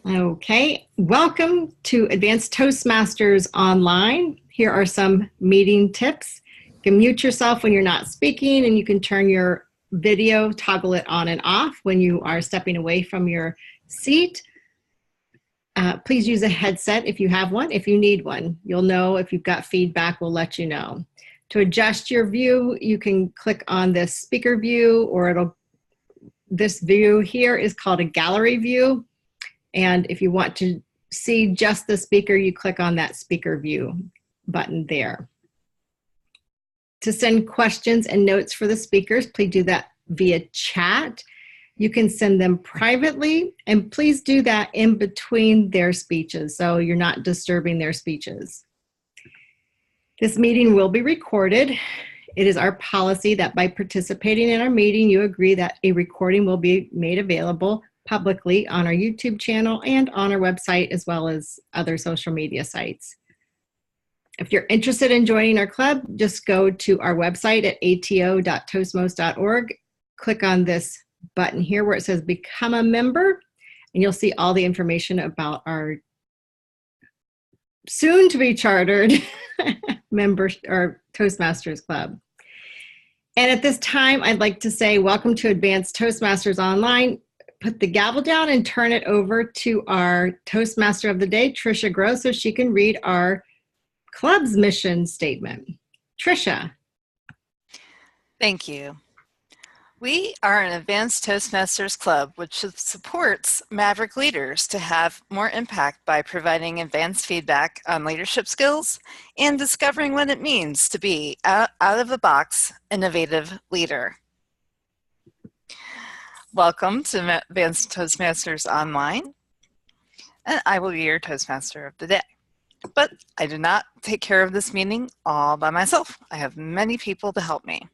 Okay, welcome to Advanced Toastmasters Online. Here are some meeting tips. You can mute yourself when you're not speaking, and you can turn your video, toggle it on and off when you are stepping away from your seat. Please use a headset if you have one. If you need one, you'll know. If you've got feedback, we'll let you know. To adjust your view, you can click on this speaker view, or this view here is called a gallery view. And if you want to see just the speaker, you click on that speaker view button there. To send questions and notes for the speakers, please do that via chat. You can send them privately, and please do that in between their speeches so you're not disturbing their speeches. This meeting will be recorded. It is our policy that by participating in our meeting, you agree that a recording will be made available publicly on our YouTube channel and on our website, as well as other social media sites. If you're interested in joining our club, just go to our website at ato.toastmos.org. Click on this button here where it says Become a Member, and you'll see all the information about our soon-to-be chartered members or Toastmasters Club. And at this time, I'd like to say welcome to Advanced Toastmasters Online. Put the gavel down and turn it over to our Toastmaster of the Day, Tricia Gross, so she can read our club's mission statement. Tricia. Thank you. We are an advanced Toastmasters club which supports Maverick leaders to have more impact by providing advanced feedback on leadership skills and discovering what it means to be out-of-the-box innovative leader. Welcome to Advanced Toastmasters Online, and I will be your Toastmaster of the Day. But I do not take care of this meeting all by myself. I have many people to help me.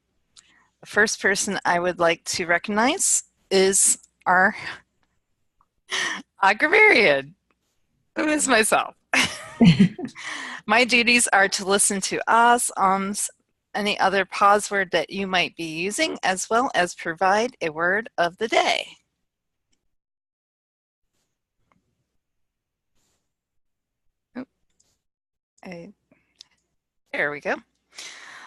The first person I would like to recognize is our grammarian, who is myself. My duties are to listen to ahs, ums, any other pause word that you might be using, as well as provide a word of the day. There we go.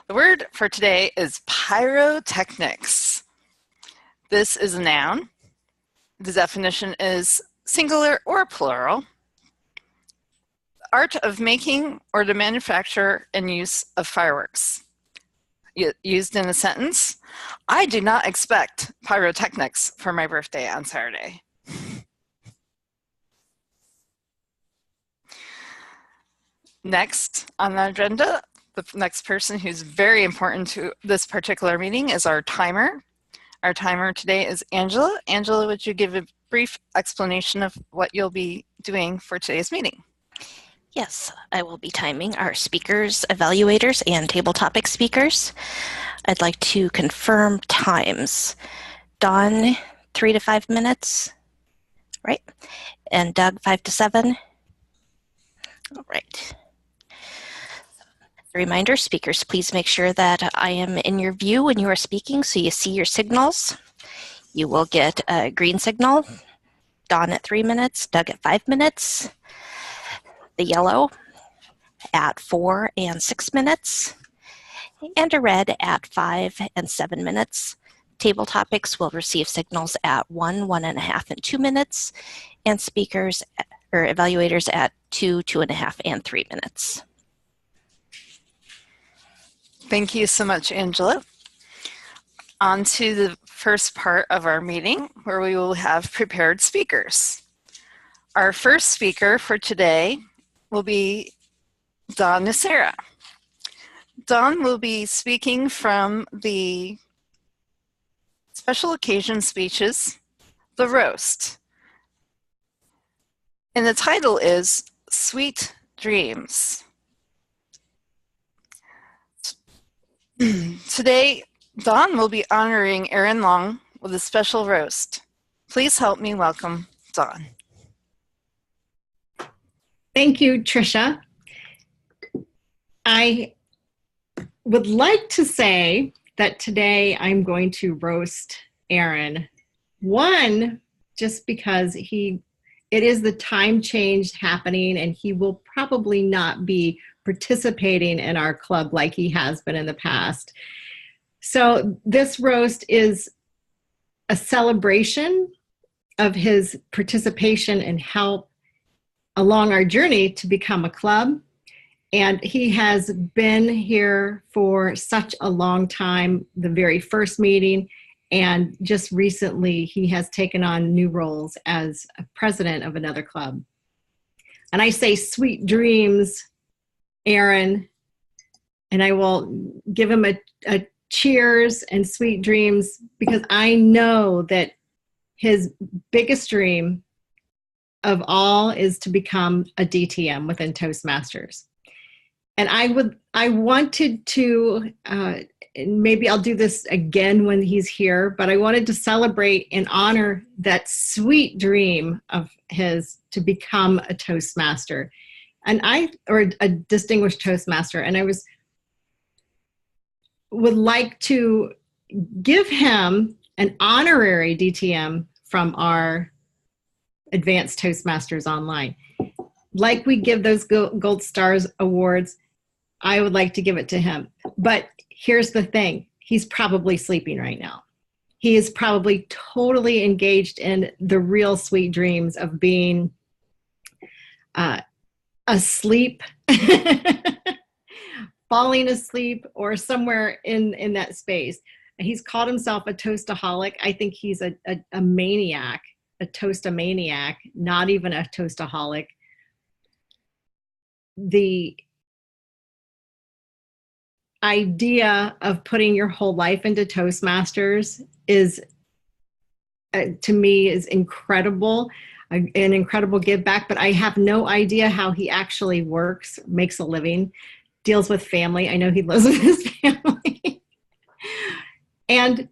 The word for today is pyrotechnics. This is a noun. The definition is singular or plural. Art of making or the manufacture and use of fireworks. Used in a sentence, I do not expect pyrotechnics for my birthday on Saturday. Next on the agenda, the next person who's very important to this particular meeting is our timer. Our timer today is Angela. Angela, would you give a brief explanation of what you'll be doing for today's meeting? Yes, I will be timing our speakers, evaluators, and table topic speakers. I'd like to confirm times. Dawn, 3 to 5 minutes, right? And Doug, 5 to 7. All right. A reminder, speakers, please make sure that I am in your view when you are speaking so you see your signals. You will get a green signal, Dawn at 3 minutes, Doug at 5 minutes. The yellow at 4 and 6 minutes, and a red at 5 and 7 minutes. Table topics will receive signals at 1, 1.5, and 2 minutes, and speakers or evaluators at 2, 2.5, and 3 minutes. Thank you so much, Angela. On to the first part of our meeting, where we will have prepared speakers. Our first speaker for today will be Dawn Nacera. Dawn will be speaking from the special occasion speeches, The Roast. And the title is Sweet Dreams. Today, Dawn will be honoring Aaron Long with a special roast. Please help me welcome Dawn. Thank you, Tricia. I would like to say that today I'm going to roast Aaron. One, just because he it is the time change happening, and he will probably not be participating in our club like he has been in the past. So this roast is a celebration of his participation and help along our journey to become a club. And he has been here for such a long time, the very first meeting, and just recently he has taken on new roles as a president of another club. And I say sweet dreams, Aaron, and I will give him a cheers and sweet dreams, because I know that his biggest dream of all is to become a DTM within Toastmasters. And I wanted to, maybe I'll do this again when he's here, but I wanted to celebrate and honor that sweet dream of his to become a Toastmaster, or a distinguished Toastmaster. And I would like to give him an honorary DTM from our Advanced Toastmasters Online. Like we give those Gold Stars awards, I would like to give it to him. But here's the thing, he's probably sleeping right now. He is probably totally engaged in the real sweet dreams of being asleep, falling asleep, or somewhere in that space. He's called himself a toastaholic. I think he's a maniac, a toastamaniac, not even a toastaholic. The idea of putting your whole life into Toastmasters is, to me, is incredible, an incredible give back, but I have no idea how he actually works, makes a living, deals with family. I know he lives with his family. And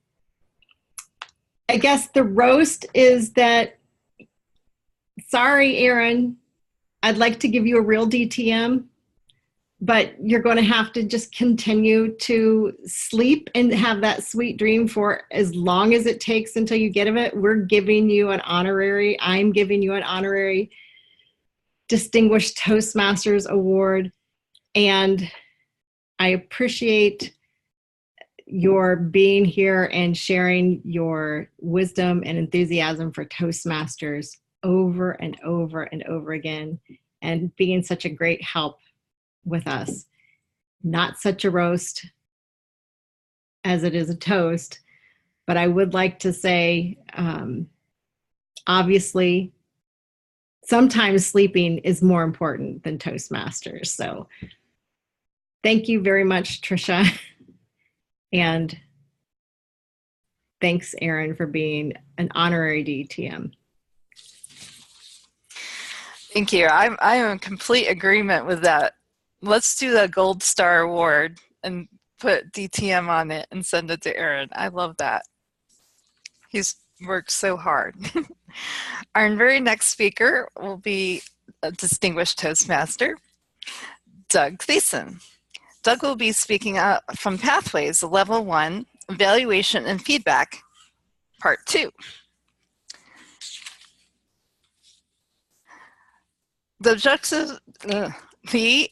I guess the roast is that, sorry, Aaron, I'd like to give you a real DTM, but you're going to have to just continue to sleep and have that sweet dream for as long as it takes until you get it. We're giving you an honorary, I'm giving you an honorary Distinguished Toastmasters Award. And I appreciate your being here and sharing your wisdom and enthusiasm for Toastmasters over and over and over again, and being such a great help with us. Not such a roast as it is a toast, but I would like to say, obviously, sometimes sleeping is more important than Toastmasters. So thank you very much, Tricia. And thanks, Aaron, for being an honorary DTM. Thank you. I'm in complete agreement with that. Let's do the Gold Star Award and put DTM on it and send it to Aaron. I love that. He's worked so hard. Our very next speaker will be a distinguished Toastmaster, Doug Thiessen. Doug will be speaking from Pathways, Level 1, Evaluation and Feedback, Part 2. The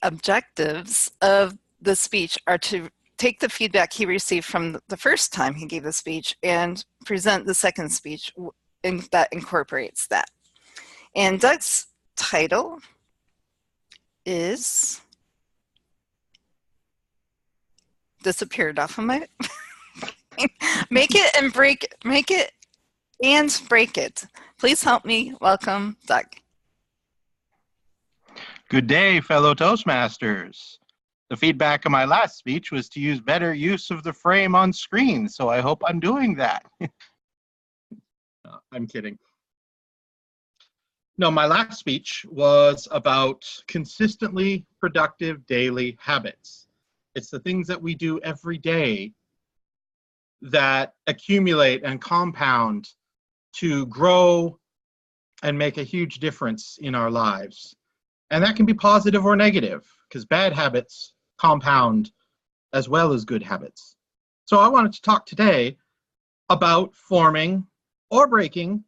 objectives of the speech are to take the feedback he received from the first time he gave the speech and present the second speech that incorporates that. And Doug's title is, disappeared off of my, make it and break it. Please help me welcome Doug. Good day, fellow Toastmasters. The feedback of my last speech was to use better use of the frame on screen, so I hope I'm doing that. No, I'm kidding. No, my last speech was about consistently productive daily habits. It's the things that we do every day that accumulate and compound to grow and make a huge difference in our lives. And that can be positive or negative, because bad habits compound as well as good habits. So I wanted to talk today about forming or breaking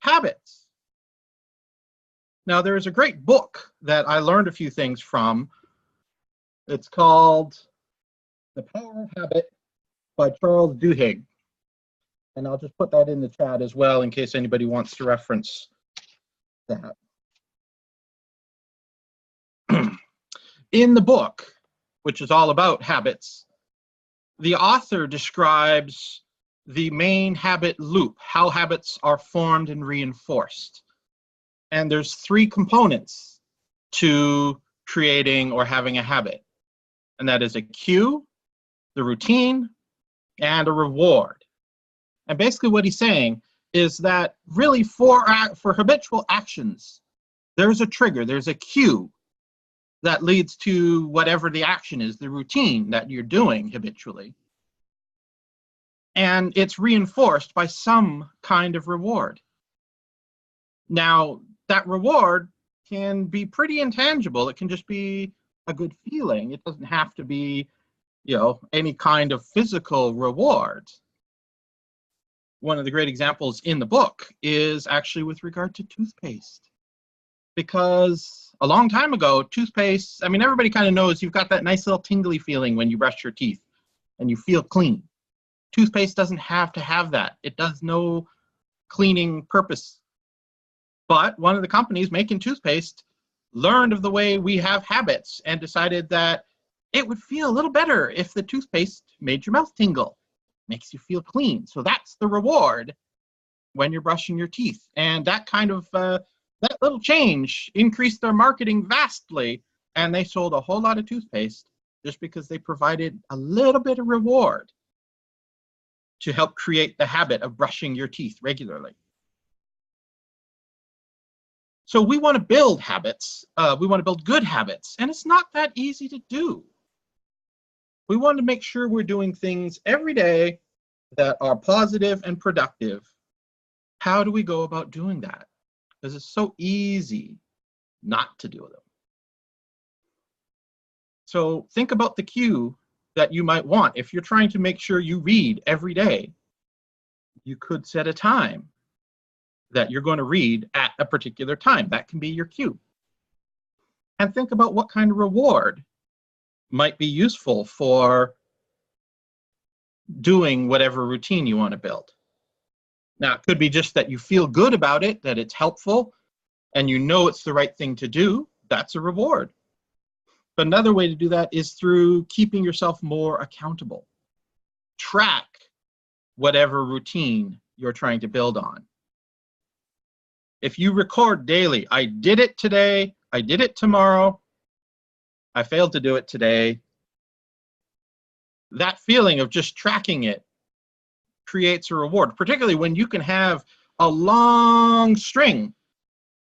habits. Now, there is a great book that I learned a few things from. It's called The Power of Habit by Charles Duhigg. And I'll just put that in the chat as well in case anybody wants to reference that. In the book, which is all about habits, the author describes the main habit loop, how habits are formed and reinforced. And there's 3 components to creating or having a habit. And that is a cue, the routine, and a reward. And basically what he's saying is that really for habitual actions, there's a trigger, there's a cue that leads to whatever the action is, the routine that you're doing habitually. And it's reinforced by some kind of reward. Now, that reward can be pretty intangible. It can just be a good feeling. It doesn't have to be, any kind of physical reward. One of the great examples in the book is actually with regard to toothpaste. Because a long time ago, toothpaste, everybody kind of knows you've got that nice little tingly feeling when you brush your teeth and you feel clean. Toothpaste doesn't have to have that. It does no cleaning purpose. But one of the companies making toothpaste learned of the way we have habits and decided that it would feel a little better if the toothpaste made your mouth tingle, makes you feel clean. So that's the reward when you're brushing your teeth. And that kind of, that little change increased their marketing vastly, and they sold a whole lot of toothpaste just because they provided a little bit of reward to help create the habit of brushing your teeth regularly. So we want to build habits. We want to build good habits, and it's not that easy to do. We want to make sure we're doing things every day that are positive and productive. How do we go about doing that? Because it's so easy not to do them. So think about the cue that you might want. If you're trying to make sure you read every day, you could set a time that you're going to read at a particular time. That can be your cue. And think about what kind of reward might be useful for doing whatever routine you want to build. Now, it could be just that you feel good about it, that it's helpful, and you know it's the right thing to do. That's a reward. But another way to do that is through keeping yourself more accountable. Track whatever routine you're trying to build on. If you record daily, I did it today, I did it tomorrow, I failed to do it today, that feeling of just tracking it creates a reward, particularly when you can have a long string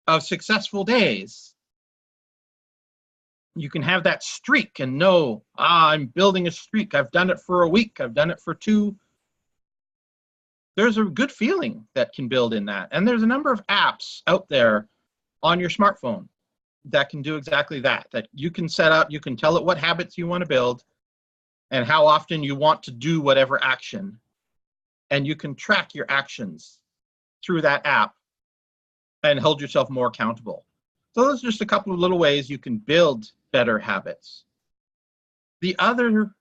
of successful days. You can have that streak and know, I'm building a streak. I've done it for a week. I've done it for 2. There's a good feeling that can build in that. And there's a number of apps out there on your smartphone that can do exactly that, that you can set up, you can tell it what habits you want to build and how often you want to do whatever action. And you can track your actions through that app and hold yourself more accountable. So those are just a couple of little ways you can build better habits. The other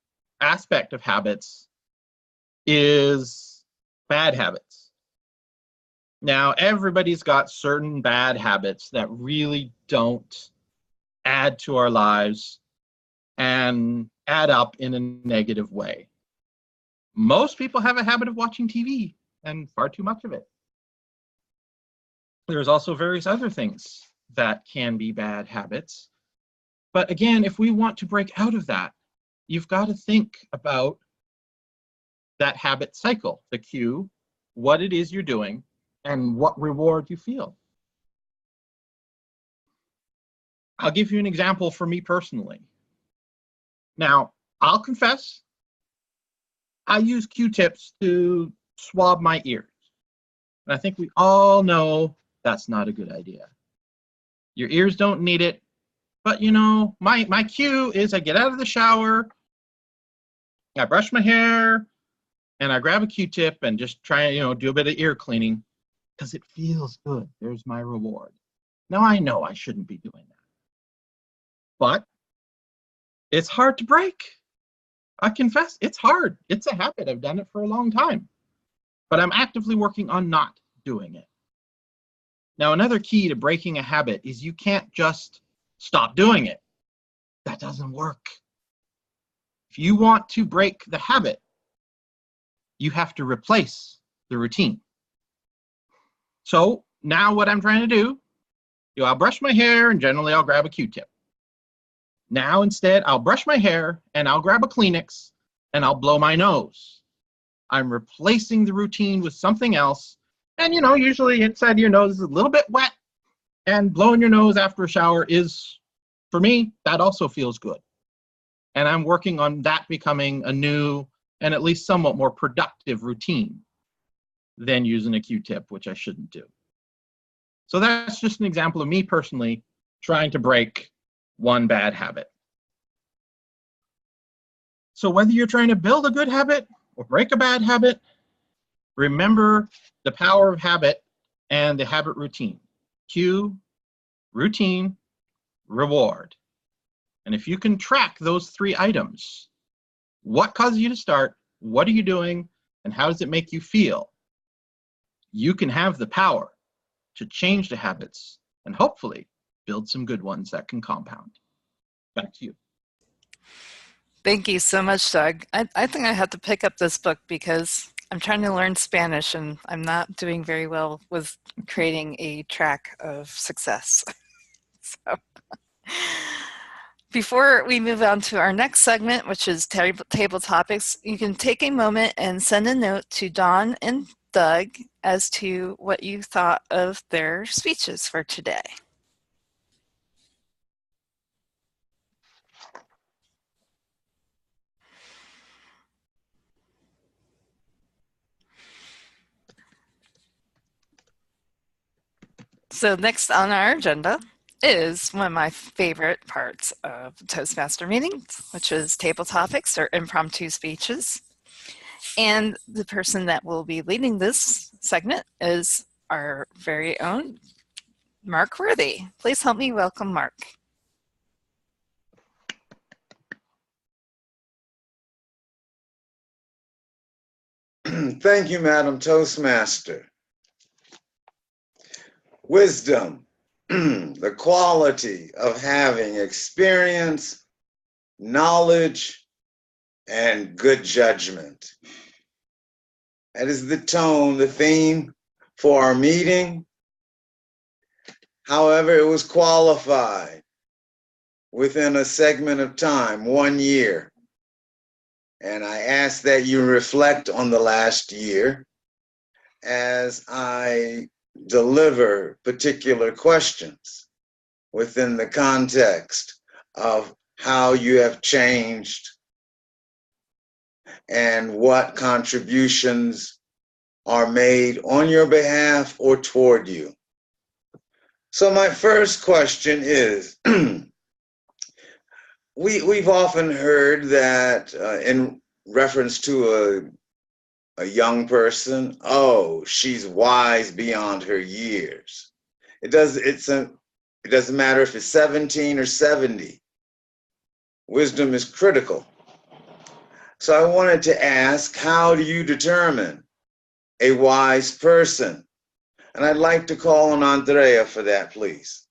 aspect of habits is bad habits. Now, everybody's got certain bad habits that really don't add to our lives and add up in a negative way. Most people have a habit of watching TV, and far too much of it. There's also various other things that can be bad habits. But again, if we want to break out of that, you've got to think about that habit cycle, the cue, what it is you're doing, and what reward you feel. I'll give you an example for me personally. Now, I'll confess, I use Q-tips to swab my ears. And I think we all know that's not a good idea. Your ears don't need it. But you know, my cue is I get out of the shower, I brush my hair, and I grab a Q-tip and just try and, do a bit of ear cleaning because it feels good. There's my reward. Now I know I shouldn't be doing that. But it's hard to break. I confess, it's hard. It's a habit. I've done it for a long time. But I'm actively working on not doing it. Now, another key to breaking a habit is you can't just stop doing it. That doesn't work. If you want to break the habit, you have to replace the routine. So now what I'm trying to do, I'll brush my hair and generally I'll grab a Q-tip. Now instead, I'll brush my hair and I'll grab a Kleenex and I'll blow my nose. I'm replacing the routine with something else. And usually inside your nose is a little bit wet, and blowing your nose after a shower is, for me, that also feels good. And I'm working on that becoming a new and at least somewhat more productive routine than using a Q-tip, which I shouldn't do. So that's just an example of me personally trying to break one bad habit. So whether you're trying to build a good habit or break a bad habit, remember the power of habit and the habit routine. Cue, routine, reward. And if you can track those three items, what causes you to start, what are you doing, and how does it make you feel, you can have the power to change the habits and hopefully build some good ones that can compound. Back to you. Thank you so much, Doug. I think I have to pick up this book because I'm trying to learn Spanish and I'm not doing very well with creating a track of success. So, before we move on to our next segment, which is table topics, you can take a moment and send a note to Dawn and Doug as to what you thought of their speeches for today. So next on our agenda is one of my favorite parts of Toastmaster meetings, which is table topics or impromptu speeches. And the person that will be leading this segment is our very own Mark Worthy. Please help me welcome Mark. Thank you, Madam Toastmaster. Wisdom, the quality of having experience, knowledge, and good judgment. That is the tone, the theme for our meeting. However, it was qualified within a segment of time, 1 year. And I ask that you reflect on the last year as I deliver particular questions within the context of how you have changed and what contributions are made on your behalf or toward you. So my first question is, we've often heard that in reference to a young person, oh, she's wise beyond her years. It doesn't matter if it's 17 or 70. Wisdom is critical. So I wanted to ask, how do you determine a wise person? And I'd like to call on Andrea for that, please.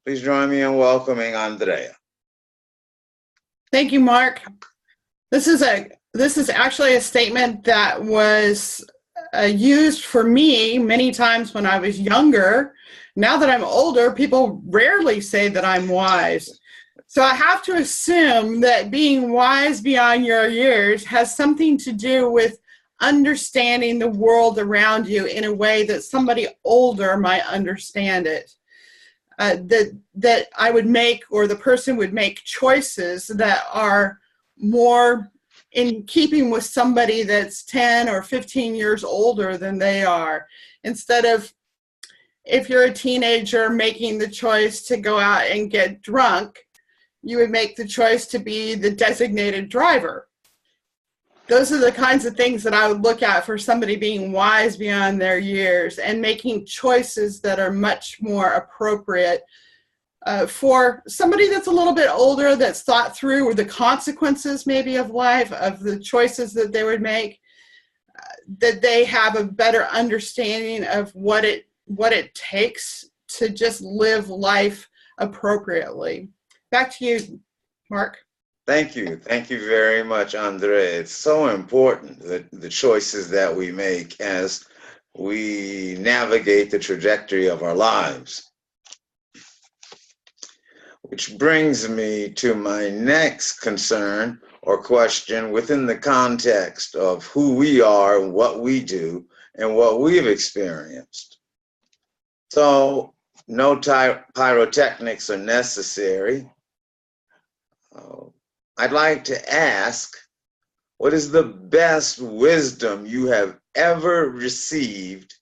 Please join me in welcoming Andrea. Thank you, Mark. This is actually a statement that was used for me many times when I was younger. Now that I'm older, people rarely say that I'm wise. So I have to assume that being wise beyond your years has something to do with understanding the world around you in a way that somebody older might understand it. That I would make, or the person would make, choices that are more in keeping with somebody that's 10 or 15 years older than they are. Instead of, if you're a teenager making the choice to go out and get drunk, you would make the choice to be the designated driver. those are the kinds of things that I would look at for somebody being wise beyond their years and making choices that are much more appropriate for somebody that's a little bit older, that's thought through or the consequences maybe of life, of the choices that they would make, that they have a better understanding of what it takes to just live life appropriately. Back to you, Mark. Thank you. Thank you very much, Andrea. It's so important that the choices that we make as we navigate the trajectory of our lives. Which brings me to my next concern or question within the context of who we are, what we do, and what we've experienced. So, no pyrotechnics are necessary. I'd like to ask, what is the best wisdom you have ever received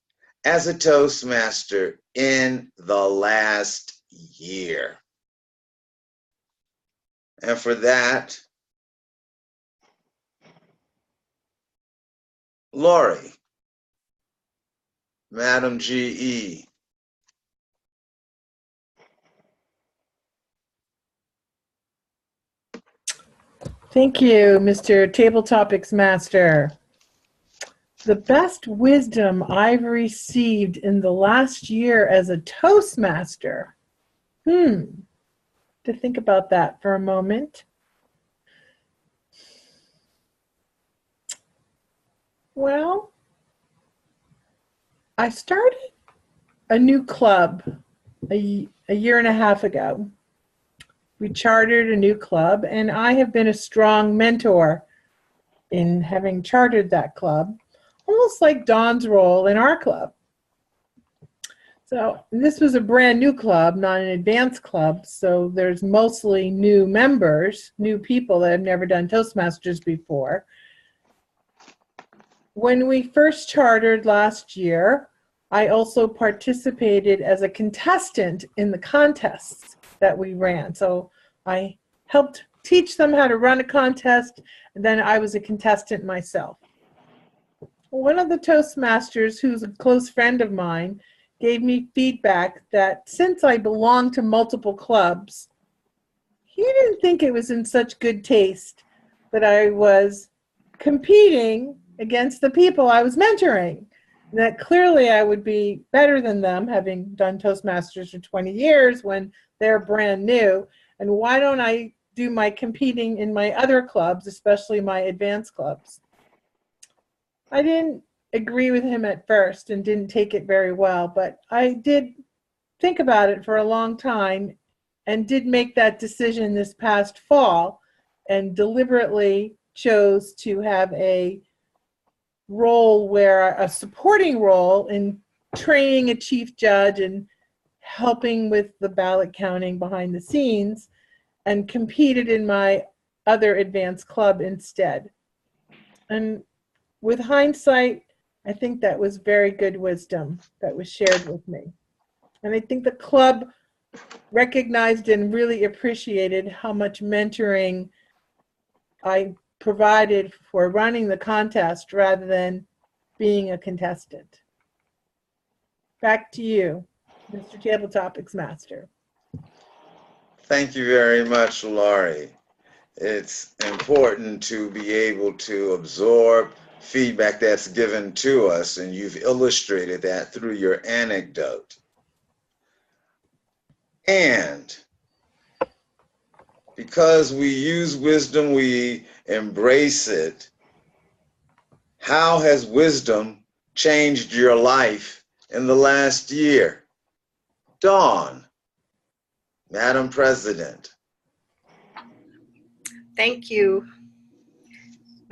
as a Toastmaster in the last year? And for that, Lori, Madam GE. Thank you, Mr. Table Topics Master. The best wisdom I've received in the last year as a Toastmaster. To think about that for a moment. Well, I started a new club a year and a half ago. We chartered a new club, and I have been a strong mentor in having chartered that club, almost like Dawn's role in our club. So this was a brand new club, not an advanced club, so there's mostly new members, new people that have never done Toastmasters before. When we first chartered last year, I also participated as a contestant in the contests that we ran. So I helped teach them how to run a contest, and then I was a contestant myself. One of the Toastmasters, who's a close friend of mine, gave me feedback that since I belonged to multiple clubs, he didn't think it was in such good taste that I was competing against the people I was mentoring. That clearly I would be better than them, having done Toastmasters for 20 years when they're brand new. And why don't I do my competing in my other clubs, especially my advanced clubs? I didn't agree with him at first and didn't take it very well, but I did think about it for a long time and did make that decision this past fall and deliberately chose to have a role where a supporting role in training a chief judge and helping with the ballot counting behind the scenes, and competed in my other advanced club instead. And with hindsight, I think that was very good wisdom that was shared with me. And I think the club recognized and really appreciated how much mentoring I provided for running the contest rather than being a contestant. Back to you, Mr. Table Topics Master. Thank you very much, Laurie. It's important to be able to absorb feedback that's given to us, and you've illustrated that through your anecdote. And because we use wisdom, we embrace it. How has wisdom changed your life in the last year? Dawn, Madam President. Thank you,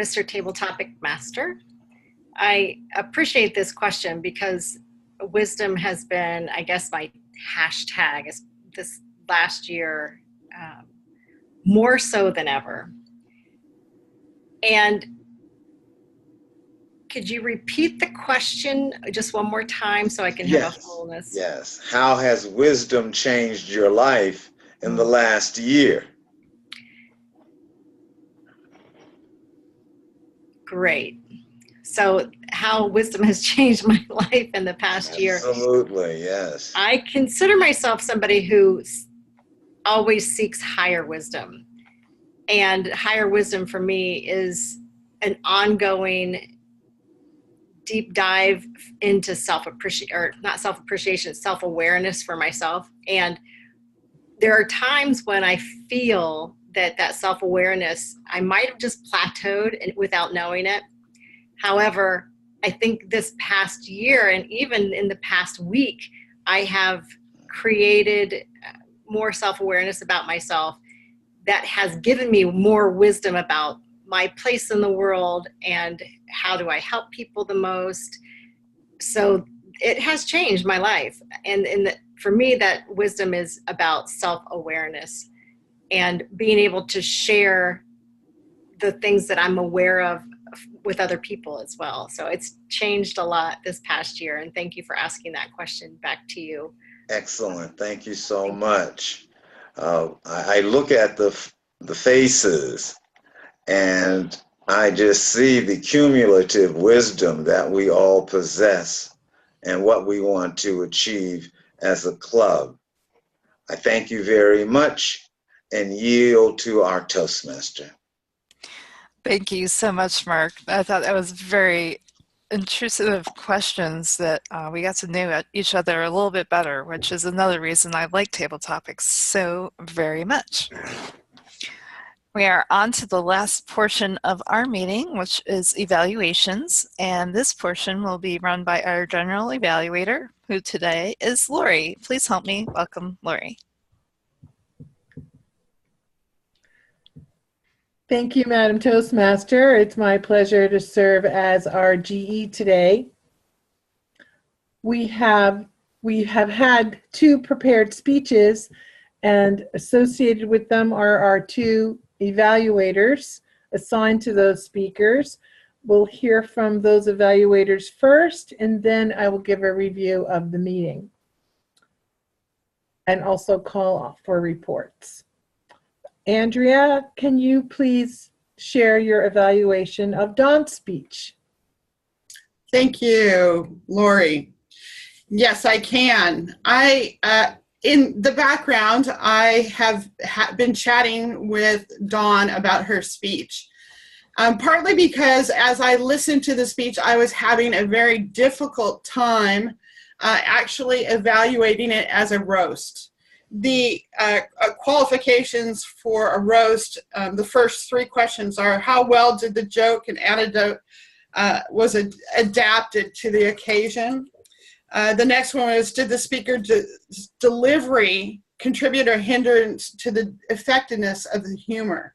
Mr. Table Topic Master. I appreciate this question because wisdom has been, I guess, my hashtag this last year, more so than ever. And could you repeat the question just one more time so I can have a fullness? Yes. How has wisdom changed your life in the last year? great. So how wisdom has changed my life in the past year. Absolutely, yes. I consider myself somebody who always seeks higher wisdom. And higher wisdom for me is an ongoing deep dive into self-awareness for myself. And there are times when I feel that self-awareness, I might have just plateaued without knowing it. However, I think this past year and even in the past week, I have created more self-awareness about myself that has given me more wisdom about my place in the world and how do I help people the most. So it has changed my life. And for me, that wisdom is about self-awareness and being able to share the things that I'm aware of with other people as well. So it's changed a lot this past year. And thank you for asking that question. Back to you. Excellent. Thank you so much. I look at the faces and I just see the cumulative wisdom that we all possess and what we want to achieve as a club. I thank you very much and yield to our Toastmaster. Thank you so much, Mark. I thought that was very intrusive questions that we got to know each other a little bit better, which is another reason I like table topics so very much. We are on to the last portion of our meeting, which is evaluations, and this portion will be run by our general evaluator, who today is Lori. Please help me welcome Lori. Thank you, Madam Toastmaster. It's my pleasure to serve as our GE today. We have had 2 prepared speeches, and associated with them are our 2 evaluators assigned to those speakers. We'll hear from those evaluators first, and then I will give a review of the meeting and also call for reports. Andrea, can you please share your evaluation of Dawn's speech? Thank you, Lori. Yes, I can. In the background, I have been chatting with Dawn about her speech. Partly because as I listened to the speech, I was having a very difficult time actually evaluating it as a roast. The qualifications for a roast, the first 3 questions are: how well did the joke and anecdote was adapted to the occasion? The next one is, did the speaker's delivery contribute or hindrance to the effectiveness of the humor?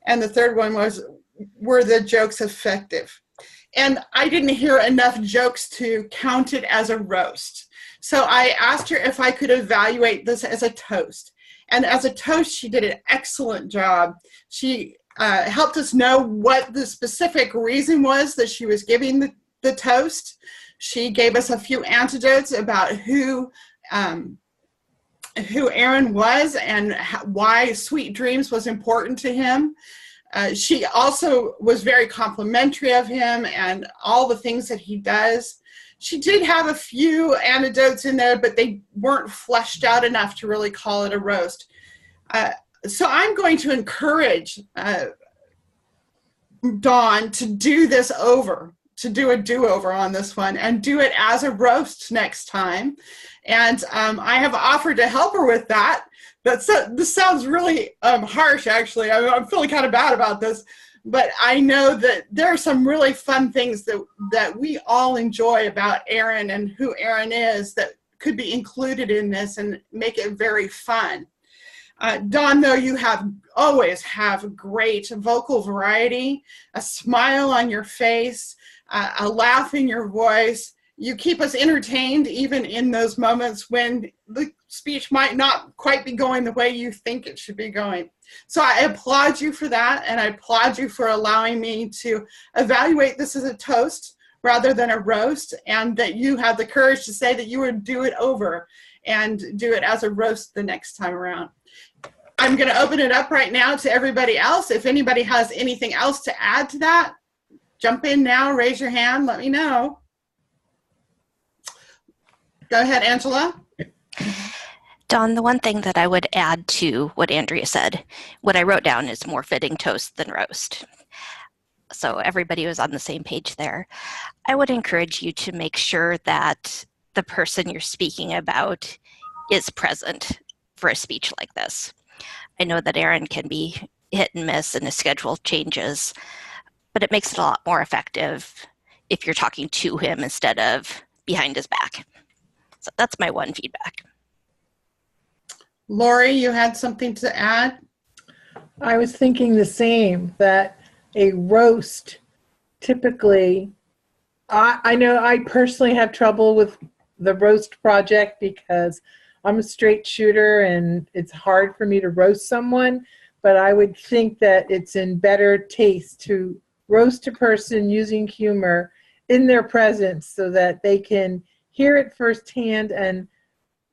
And the third one was, were the jokes effective? And I didn't hear enough jokes to count it as a roast. So I asked her if I could evaluate this as a toast. And as a toast, she did an excellent job. She helped us know what the specific reason was that she was giving the toast. She gave us a few anecdotes about who Aaron was and why Sweet Dreams was important to him. She also was very complimentary of him and all the things that he does. She did have a few anecdotes in there, but they weren't fleshed out enough to really call it a roast. So I'm going to encourage Dawn to do this over, to do a do-over on this one and do it as a roast next time. And I have offered to help her with that. This sounds really harsh, actually. I'm feeling kind of bad about this. But I know that there are some really fun things that we all enjoy about Aaron and who Aaron is that could be included in this and make it very fun. Dawn, though, you always have great vocal variety, a smile on your face, a laugh in your voice. You keep us entertained even in those moments when the speech might not quite be going the way you think it should be going. So I applaud you for that, and I applaud you for allowing me to evaluate this as a toast rather than a roast, and that you have the courage to say that you would do it over and do it as a roast the next time around. I'm going to open it up right now to everybody else. If anybody has anything else to add to that, jump in now, raise your hand, let me know. Go ahead, Angela. Dawn, the one thing that I would add to what Andrea said, what I wrote down is more fitting toast than roast. So everybody was on the same page there. I would encourage you to make sure that the person you're speaking about is present for a speech like this. I know that Aaron can be hit and miss and his schedule changes, but it makes it a lot more effective if you're talking to him instead of behind his back. So that's my one feedback. Lori, you had something to add? I was thinking the same, that a roast typically, I know I personally have trouble with the roast project because I'm a straight shooter and it's hard for me to roast someone, but I would think that it's in better taste to roast a person using humor in their presence so that they can hear it firsthand and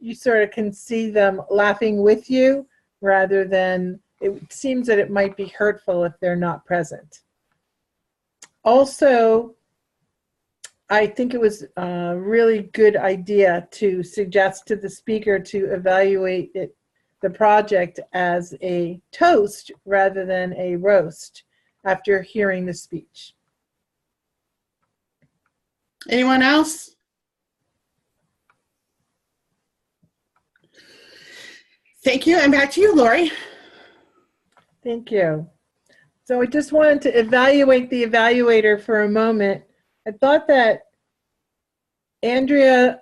you sort of can see them laughing with you rather than it seems that it might be hurtful if they're not present. Also, I think it was a really good idea to suggest to the speaker to evaluate the project as a toast rather than a roast after hearing the speech. Anyone else? Thank you, and back to you, Lori. Thank you. So I just wanted to evaluate the evaluator for a moment. I thought that Andrea,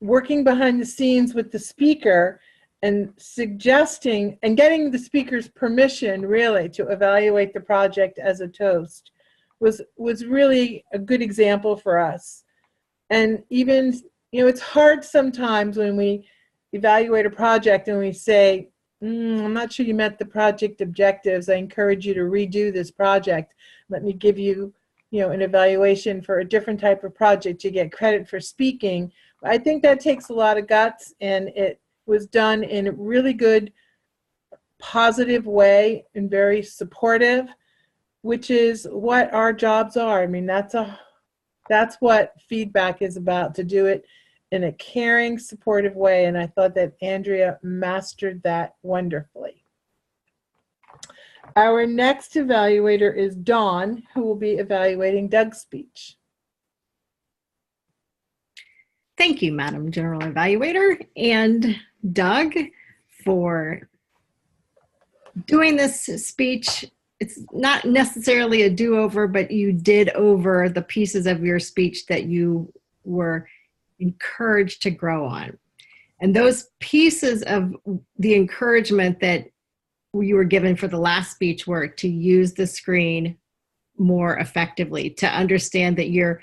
working behind the scenes with the speaker and suggesting and getting the speaker's permission really to evaluate the project as a toast was really a good example for us. And even, it's hard sometimes when we evaluate a project and we say, I'm not sure you met the project objectives. I encourage you to redo this project. Let me give you, an evaluation for a different type of project. You get credit for speaking. I think that takes a lot of guts, and it was done in a really good, positive way and very supportive, which is what our jobs are. I mean, that's what feedback is about, to do it in a caring, supportive way, and I thought that Andrea mastered that wonderfully. Our next evaluator is Dawn, who will be evaluating Doug's speech. Thank you, Madam General Evaluator, and Doug for doing this speech. It's not necessarily a do-over, but you did over the pieces of your speech that you were encouraged to grow on. And those pieces of the encouragement that you were given for the last speech were to use the screen more effectively, to understand that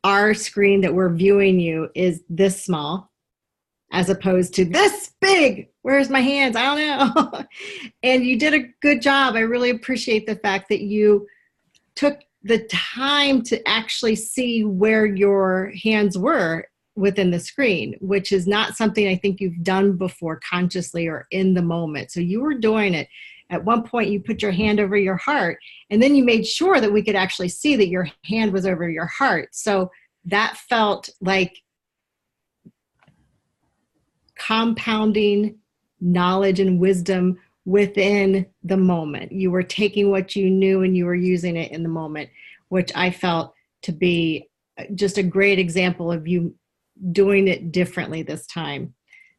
our screen that we're viewing you is this small, as opposed to this big. Where's my hands? I don't know. And you did a good job. I really appreciate the fact that you took the time to actually see where your hands were within the screen, which is not something I think you've done before consciously or in the moment. So you were doing it. At one point, you put your hand over your heart, and then you made sure that we could actually see that your hand was over your heart. So that felt like compounding knowledge and wisdom within the moment. You were taking what you knew and you were using it in the moment, which I felt to be just a great example of you doing it differently this time.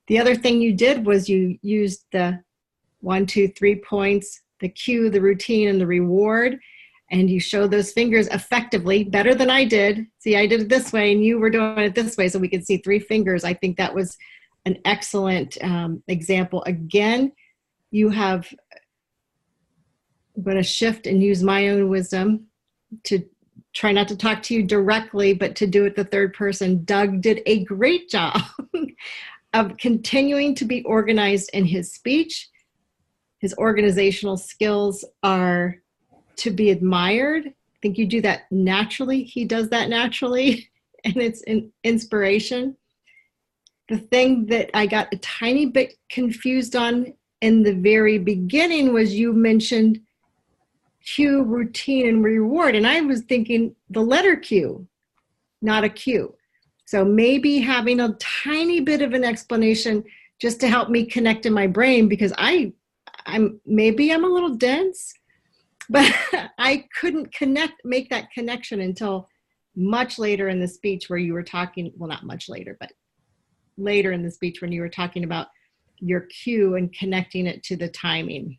The other thing you did was you used the 1, 2, 3 points, the cue, the routine, and the reward, and you showed those fingers effectively, better than I did. See, I did it this way and you were doing it this way so we could see 3 fingers. I think that was an excellent example. Again, I'm going to shift and use my own wisdom to try not to talk to you directly, but to do it the third person. Doug did a great job of continuing to be organized in his speech. His organizational skills are to be admired. I think you do that naturally. He does that naturally, and it's an inspiration. The thing that I got a tiny bit confused on in the very beginning was you mentioned cue, routine, and reward. And I was thinking the letter Q, not a cue. So maybe having a tiny bit of an explanation just to help me connect in my brain, because I'm maybe I'm a little dense, but I couldn't make that connection until much later in the speech where you were talking, well, not much later, but later in the speech when you were talking about your cue and connecting it to the timing.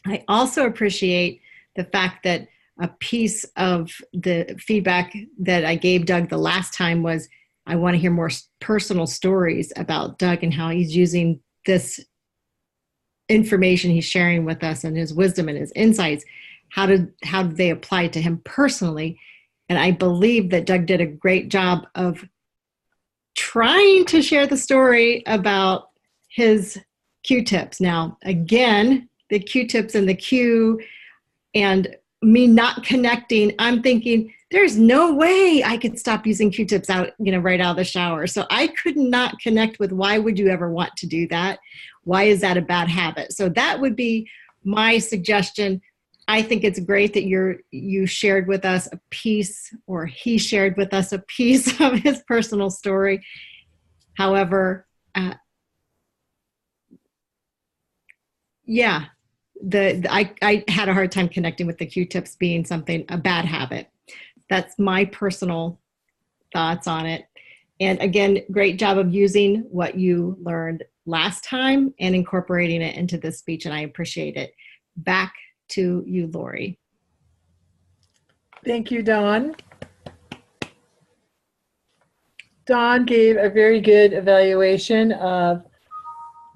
I also appreciate the fact that a piece of the feedback that I gave Doug the last time was, I want to hear more personal stories about Doug and how he's using this information he's sharing with us and his wisdom and his insights. How do they apply to him personally? And I believe that Doug did a great job of trying to share the story about his Q-tips. Now, again, the Q-tips and the Q and me not connecting, I'm thinking, there's no way I could stop using Q-tips out, right out of the shower. So I could not connect with, why would you ever want to do that? Why is that a bad habit? So that would be my suggestion. I think it's great that you shared with us a piece, or he shared with us a piece of his personal story. However, I had a hard time connecting with the Q-tips being a bad habit. That's my personal thoughts on it. And again, great job of using what you learned last time and incorporating it into this speech, and I appreciate it. Back to you, Lori. Thank you, Dawn. Dawn gave a very good evaluation of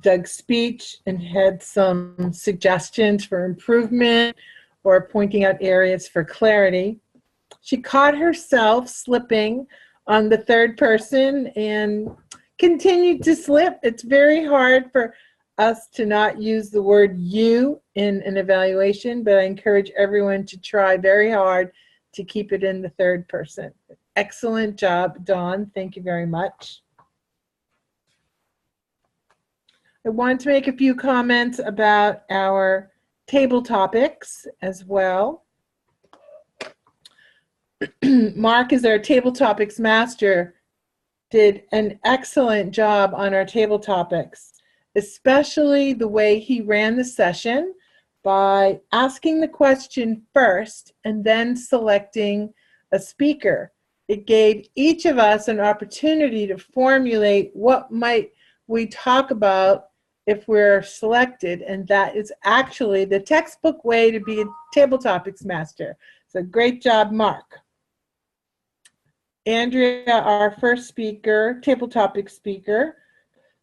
Doug's speech and had some suggestions for improvement or pointing out areas for clarity. She caught herself slipping on the third person and continued to slip. It's very hard for us to not use the word you in an evaluation, but I encourage everyone to try very hard to keep it in the third person. Excellent job, Dawn. Thank you very much. I wanted to make a few comments about our table topics as well. Mark is our table topics master, did an excellent job on our table topics, especially the way he ran the session by asking the question first and then selecting a speaker. It gave each of us an opportunity to formulate what might we talk about if we're selected, and that is actually the textbook way to be a table topics master. So great job, Mark. Andrea, our first speaker, table topic speaker,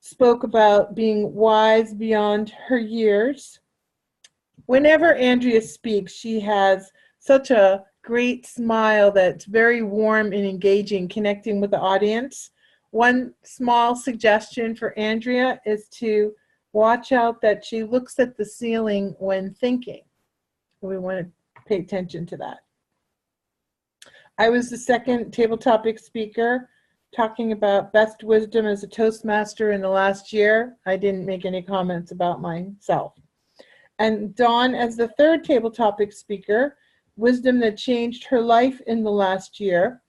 spoke about being wise beyond her years. Whenever Andrea speaks, she has such a great smile that's very warm and engaging, connecting with the audience. One small suggestion for Andrea is to watch out that she looks at the ceiling when thinking. We want to pay attention to that. I was the second table topic speaker talking about best wisdom as a Toastmaster in the last year. I didn't make any comments about myself. And Dawn as the third table topic speaker, wisdom that changed her life in the last year.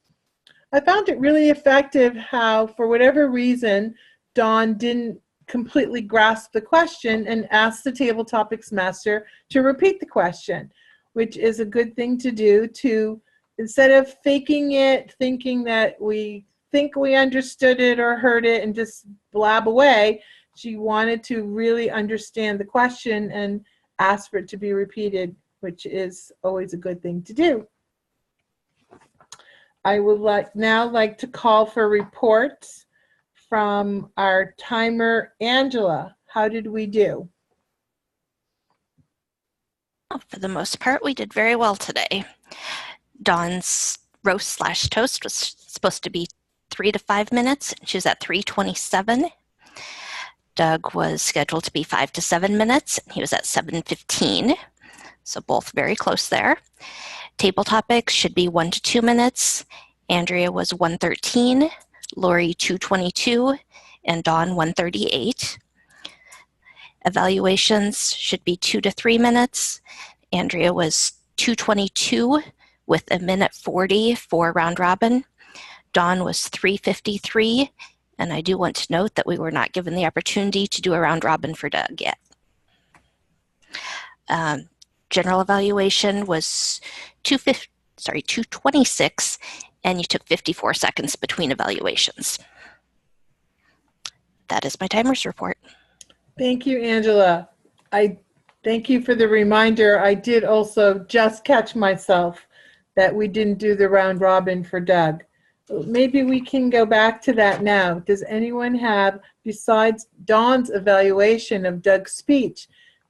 I found it really effective how, for whatever reason, Dawn didn't completely grasp the question and asked the table topics master to repeat the question, which is a good thing to do, to instead of faking it, thinking that we think we understood it or heard it and just blab away. She wanted to really understand the question and ask for it to be repeated, which is always a good thing to do. I would now like to call for reports from our timer, Angela. How did we do? For the most part, we did very well today. Dawn's roast/toast was supposed to be 3 to 5 minutes. She was at 3:27. Doug was scheduled to be 5 to 7 minutes. He was at 7:15. So both very close there. Table topics should be 1 to 2 minutes. Andrea was 1:13, Lori 2:22, and Dawn 1:38. Evaluations should be 2 to 3 minutes. Andrea was 222 with a minute 40 for round robin. Dawn was 3:53, and I do want to note that we were not given the opportunity to do a round robin for Doug yet. General evaluation was 226, and you took 54 seconds between evaluations. That is my timers report. Thank you, Angela. I thank you for the reminder. I did also just catch myself that we didn't do the round robin for Doug. Maybe we can go back to that now. Does anyone have, besides Dawn's evaluation of Doug's speech,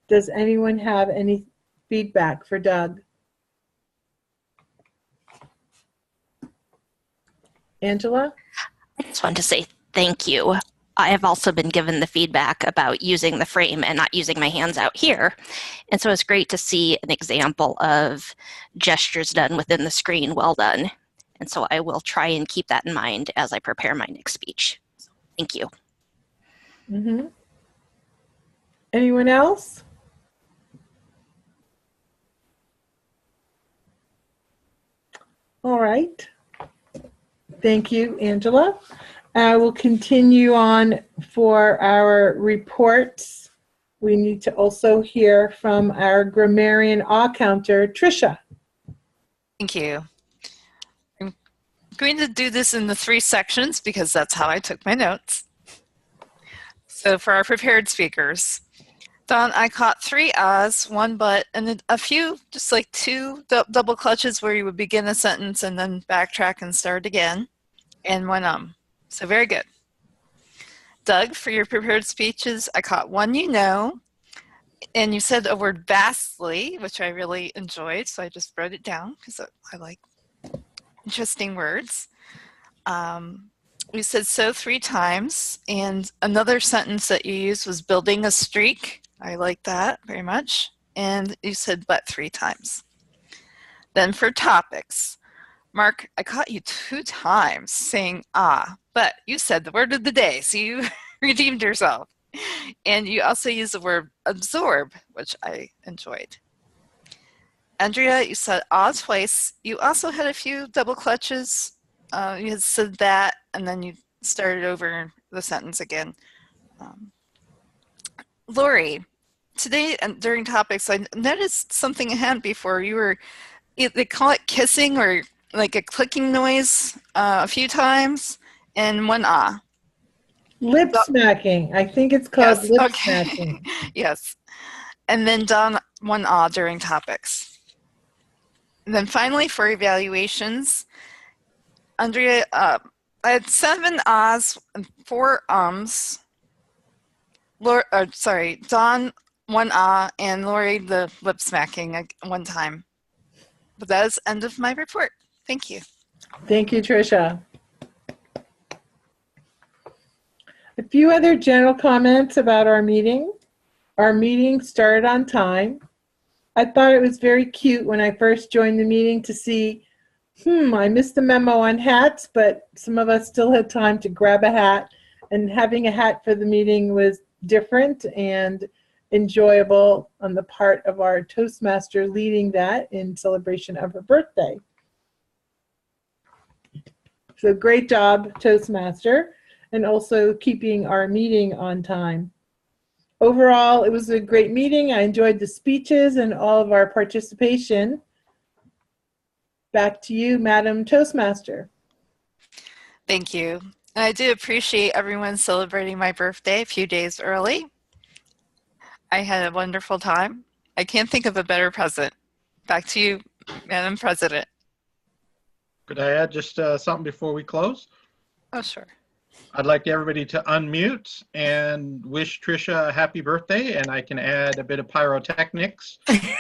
does anyone have any feedback for Doug? Angela? I just wanted to say thank you. I have also been given the feedback about using the frame and not using my hands out here. And so it's great to see an example of gestures done within the screen. Well done. And so I will try and keep that in mind as I prepare my next speech. So, thank you. Mm-hmm. Anyone else? All right. Thank you, Angela. I will continue on for our reports. We need to also hear from our grammarian counter, Tricia. Thank you. I'm going to do this in the 3 sections because that's how I took my notes. So for our prepared speakers, Dawn, I caught 3 ahs, 1 but, and a few, just like 2 double clutches where you would begin a sentence and then backtrack and start again, and 1 So very good. Doug, for your prepared speeches, I caught 1 you know, and you said a word vastly, which I really enjoyed, so I just wrote it down because I like interesting words. You said so 3 times, and another sentence that you used was building a streak. I like that very much. And you said but 3 times. Then for topics, Mark, I caught you 2 times saying but you said the word of the day, so you redeemed yourself. And you also used the word absorb, which I enjoyed. Andrea, you said twice. You also had a few double clutches. You had said that, and then you started over the sentence again. Lori, today during topics, I noticed something I hadn't before. They call it kissing or like a clicking noise a few times, and 1 Lip smacking. I think it's called yes, lip okay. smacking. Yes. And then Dawn, 1 during topics. And then finally for evaluations, Andrea, I had 7 ahs and 4 ums. Dawn, 1 and Lori, the lip smacking 1 time. But that is end of my report. Thank you. Thank you, Tricia. A few other general comments about our meeting. Our meeting started on time. I thought it was very cute when I first joined the meeting to see, I missed the memo on hats, but some of us still had time to grab a hat, and having a hat for the meeting was different and enjoyable on the part of our Toastmaster leading that in celebration of her birthday. So great job, Toastmaster, and also keeping our meeting on time. Overall, it was a great meeting. I enjoyed the speeches and all of our participation. Back to you, Madam Toastmaster. Thank you. And I do appreciate everyone celebrating my birthday a few days early. I had a wonderful time. I can't think of a better present. Back to you, Madam President. Could I add just something before we close? Oh, sure. I'd like everybody to unmute and wish Tricia a happy birthday, and I can add a bit of pyrotechnics. Happy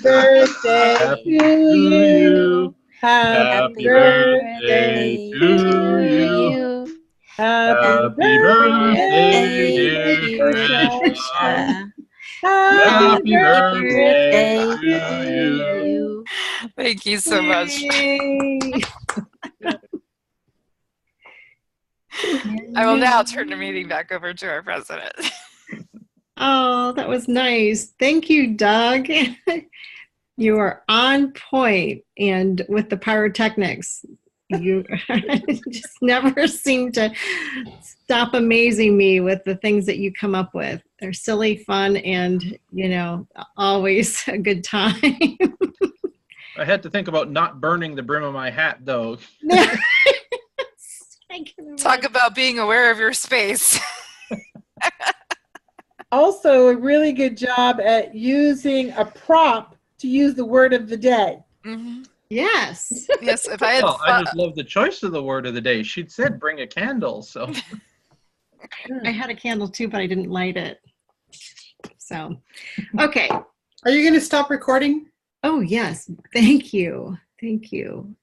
birthday Happy to you. Happy birthday to you. Happy Happy birthday, dear Tricia. Happy birthday birthday to you. Thank you so much. I will now turn the meeting back over to our president. Oh, that was nice. Thank you, Doug. You are on point, and with the pyrotechnics, you just never seem to stop amazing me with the things that you come up with. They're silly, fun, and always a good time. I had to think about not burning the brim of my hat, though. Talk about being aware of your space. Also, a really good job at using a prop to use the word of the day. Mm-hmm. Yes. Yes, if I had I just love the choice of the word of the day. She'd said bring a candle, so. I had a candle too, but I didn't light it. So, okay. Are you going to stop recording? Oh, yes. Thank you. Thank you.